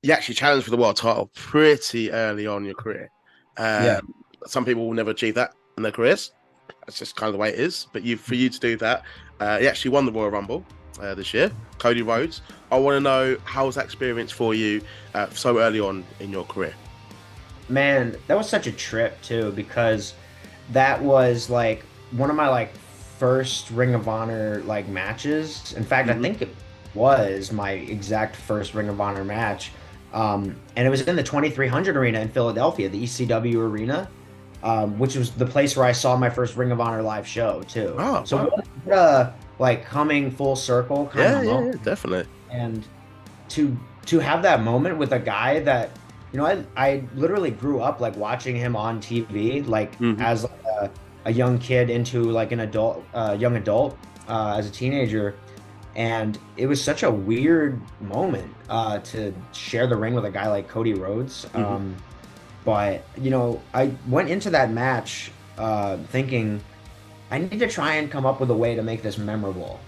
you actually challenged for the world title pretty early on in your career. Yeah, Some people will never achieve that in their careers. That's just kind of the way it is. But for you to do that, he actually won the Royal Rumble this year. Cody Rhodes. I want to know, how was that experience for you so early on in your career? man, that was such a trip too because that was like one of my like first Ring of Honor like matches. In fact, I Hmm. think it was my exact first Ring of Honor match. And it was in the 2300 arena in Philadelphia, the ECW arena, which was the place where I saw my first Ring of Honor live show too. Oh, So wow. what a like coming full circle kind of Yeah, yeah, moment. yeah, definitely. And to have that moment with a guy that I literally grew up like watching him on TV like Hmm. as like a young kid into like an adult young adult as a teenager, and it was such a weird moment to share the ring with a guy like Cody Rhodes. Hmm. But I went into that match thinking I need to try and come up with a way to make this memorable.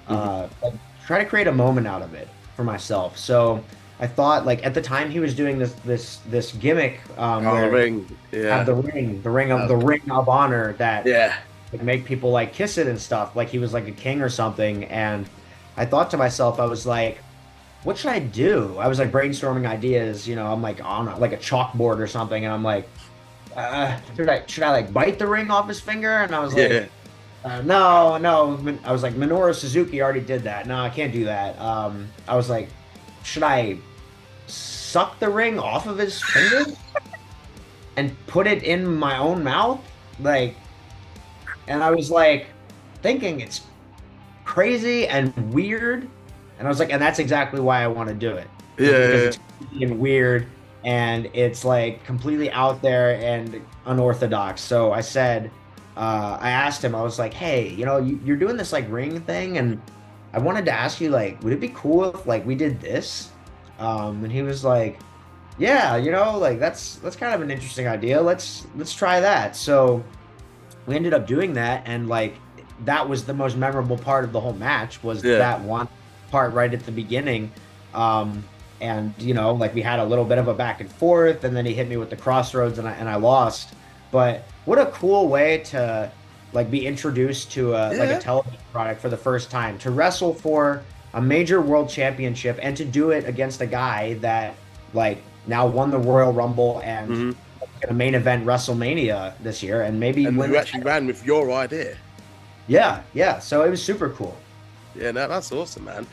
Hmm. Like, try to create a moment out of it for myself. So I thought, like at the time, he was doing this gimmick Oh, the where he ring. had Yeah. the ring of honor that Yeah. would make people like kiss it and stuff, like he was like a king or something. And I thought to myself, I was like, what should I do? I was like brainstorming ideas. I'm like on like a chalkboard or something, and I'm like, should I like bite the ring off his finger? And I was like, Yeah. no, no. I was like, Minoru Suzuki already did that. No, I can't do that. I was like, should I suck the ring off of his finger and put it in my own mouth? Like, and I was like, thinking it's crazy and weird. And I was like, and that's exactly why I want to do it. Yeah. Is because Yeah. it's crazy and weird and it's like completely out there and unorthodox. So I said, I asked him, I was like, hey, you're doing this like ring thing, and I wanted to ask you, like, would it be cool if like we did this? And he was like, yeah, like that's kind of an interesting idea. Let's try that. So we ended up doing that, and like that was the most memorable part of the whole match was Yeah. that one part right at the beginning. And like we had a little bit of a back and forth, and then he hit me with the crossroads, and I lost. But what a cool way to like be introduced to a Yeah. television product for the first time, to wrestle for a major world championship, and to do it against a guy that like now won the Royal Rumble and Hmm. a main event WrestleMania this year, and maybe And win who the actually ran with your idea? yeah, yeah. So it was super cool. Yeah, no, that's awesome, man.